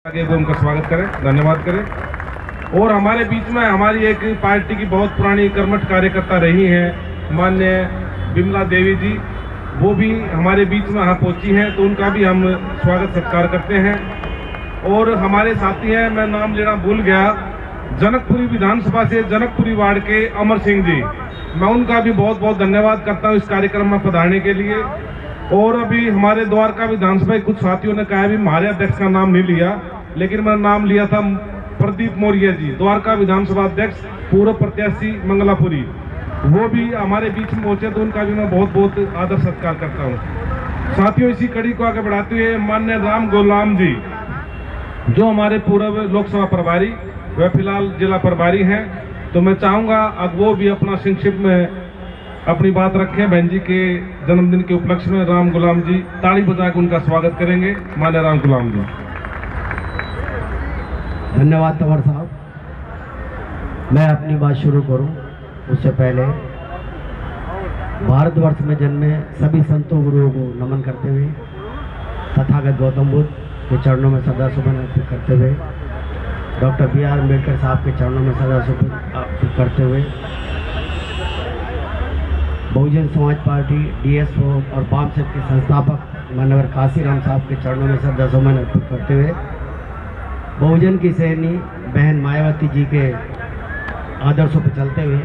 आगे वो उनका स्वागत करें, धन्यवाद करें। और हमारे बीच में हमारी एक पार्टी की बहुत पुरानी कर्मठ कार्यकर्ता रही हैं माननीय विमला देवी जी, वो भी हमारे बीच में यहाँ पहुंची हैं, तो उनका भी हम स्वागत सत्कार करते हैं। और हमारे साथी हैं, मैं नाम लेना भूल गया, जनकपुरी विधानसभा से जनकपुरी वार्ड के अमर सिंह जी, मैं उनका भी बहुत बहुत धन्यवाद करता हूँ इस कार्यक्रम में पधारने के लिए। और अभी हमारे द्वारका विधानसभा कुछ साथियों ने कहा भी हमारे अध्यक्ष का नाम नहीं लिया, लेकिन मैंने नाम लिया था प्रदीप मौर्य जी, द्वारका विधानसभा अध्यक्ष, पूर्व प्रत्याशी मंगलापुरी, वो भी हमारे बीच में पहुंचे, तो उनका भी मैं बहुत बहुत आदर सत्कार करता हूं। साथियों, इसी कड़ी को आगे बढ़ाते हुए माननीय राम गुलाम जी, जो हमारे पूर्व लोकसभा प्रभारी व फिलहाल जिला प्रभारी हैं, तो मैं चाहूंगा अब वो भी अपना संक्षिप्त में अपनी बात रखें। बहन जी के जन्मदिन के उपलक्ष्य में राम गुलाम जी ताली बजाकर उनका स्वागत करेंगे। माननीय राम गुलाम जी। धन्यवाद तंवर साहब। मैं अपनी बात शुरू करूं उससे पहले भारतवर्ष में जन्मे सभी संतों गुरुओं को नमन करते हुए, तथागत गौतम बुद्ध के चरणों में श्रद्धासुमन अर्पित करते हुए, डॉक्टर B.R. अम्बेडकर साहब के चरणों में श्रद्धासुमन अर्पित करते हुए, बहुजन समाज पार्टी DSO और वामसेक के संस्थापक माननीय काशीराम साहब के चरणों में श्रद्धासुमन अर्पित करते हुए, बहुजन की सैनी बहन मायावती जी के आदर्शों पर चलते हुए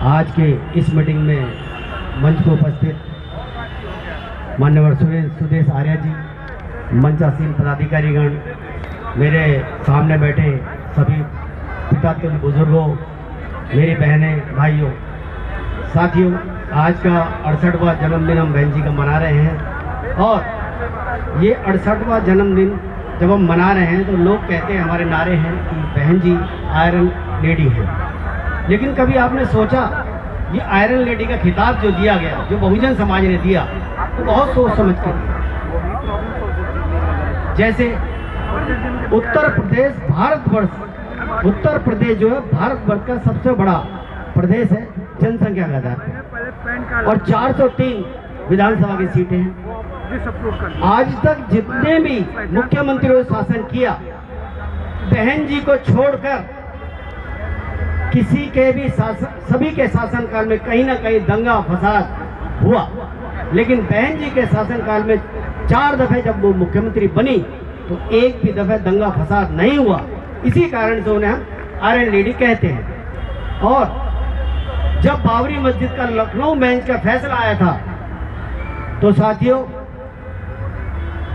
आज के इस मीटिंग में मंच को उपस्थित मान्यवर सुदेश आर्य जी, मंचासीन पदाधिकारीगण, मेरे सामने बैठे सभी पिता तुल्य बुजुर्गों, मेरी बहनें, भाइयों, साथियों, आज का 68वां जन्मदिन हम बहन जी का मना रहे हैं। और ये 68वां जन्मदिन जब हम मना रहे हैं तो लोग कहते हैं, हमारे नारे हैं कि बहन जी आयरन लेडी है, लेकिन कभी आपने सोचा ये आयरन लेडी का खिताब जो दिया गया, जो बहुजन समाज ने दिया, तो बहुत सोच समझ कर दिया। जैसे उत्तर प्रदेश भारतवर्ष, उत्तर प्रदेश जो है भारतवर्ष का सबसे बड़ा प्रदेश है जनसंख्या के आधार पर, और 403 विधानसभा की सीटें हैं। आज तक जितने भी मुख्यमंत्रियों ने शासन किया, बहन जी को छोड़कर किसी के भी शासन, सभी के शासनकाल में कहीं ना कहीं दंगा फसाद हुआ, लेकिन बहन जी के शासनकाल में 4 दफे जब वो मुख्यमंत्री बनी तो एक भी दफे दंगा फसाद नहीं हुआ। इसी कारण से उन्हें हम आयरन लेडी कहते हैं। और जब बाबरी मस्जिद का लखनऊ बेंच का फैसला आया था, तो साथियों,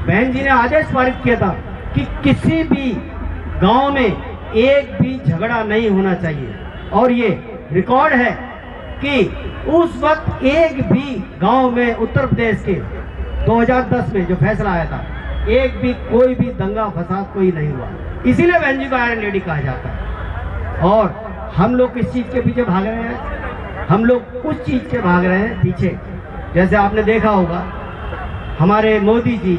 बहन जी ने आदेश पारित किया था कि किसी भी गांव में एक भी झगड़ा नहीं होना चाहिए। और ये रिकॉर्ड है कि उस वक्त एक भी गांव में उत्तर प्रदेश के 2010 में जो फैसला आया था, एक भी कोई भी दंगा फसाद कोई नहीं हुआ। इसीलिए बहन जी को आयरन लेडी कहा जाता है। और हम लोग किस चीज़ के पीछे भाग रहे हैं? हम लोग उस चीज़ के भाग रहे हैं पीछे। जैसे आपने देखा होगा, हमारे मोदी जी,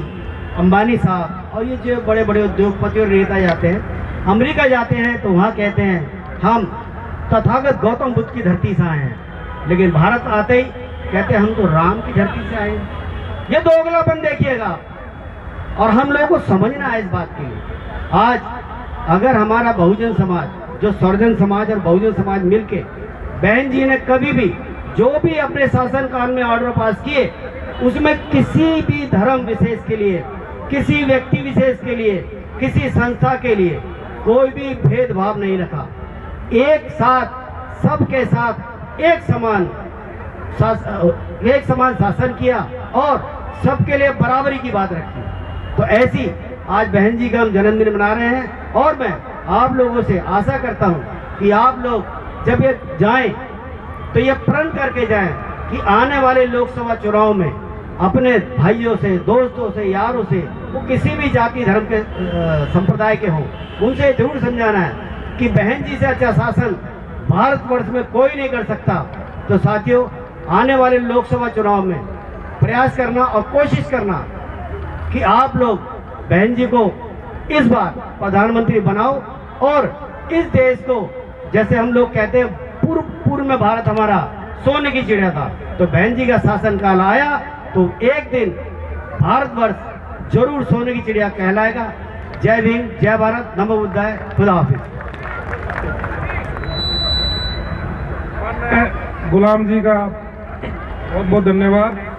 अंबानी साहब और ये जो बड़े बड़े उद्योगपति और नेता जाते हैं, अमेरिका जाते हैं, तो वहाँ कहते हैं हम तथागत गौतम बुद्ध की धरती से आए हैं, लेकिन भारत आते ही कहते हैं हम तो राम की धरती से आए हैं। ये दोगलापन देखिएगा, और हम लोगों को समझना है इस बात के लिए। आज अगर हमारा बहुजन समाज, जो सर्वजन समाज और बहुजन समाज मिलके, बहन जी ने कभी भी जो भी अपने शासनकाल में ऑर्डर पास किए, उसमें किसी भी धर्म विशेष के लिए, किसी व्यक्ति विशेष के लिए, किसी संस्था के लिए कोई भी भेदभाव नहीं रखा। एक साथ सबके साथ एक समान शासन किया और सबके लिए बराबरी की बात रखी। तो ऐसी आज बहन जी का हम जन्मदिन मना रहे हैं। और मैं आप लोगों से आशा करता हूं कि आप लोग जब ये जाएं तो ये प्रण करके जाएं कि आने वाले लोकसभा चुनाव में अपने भाइयों से, दोस्तों से, यारों से, वो किसी भी जाति धर्म के संप्रदाय के हों, उनसे जरूर समझाना है कि बहन जी से अच्छा शासन भारतवर्ष में कोई नहीं कर सकता। तो साथियों, आने वाले लोकसभा चुनाव में प्रयास करना और कोशिश करना कि आप लोग बहन जी को इस बार प्रधानमंत्री बनाओ, और इस देश को, जैसे हम लोग कहते हैं पूर्व में भारत हमारा सोने की चिड़िया था, तो बहन जी का शासनकाल आया तो एक दिन भारतवर्ष जरूर सोने की चिड़िया कहलाएगा। जय भीम, जय भारत, नमो बुद्धाय, खुदा हाफिज। गुलाम जी का बहुत बहुत धन्यवाद।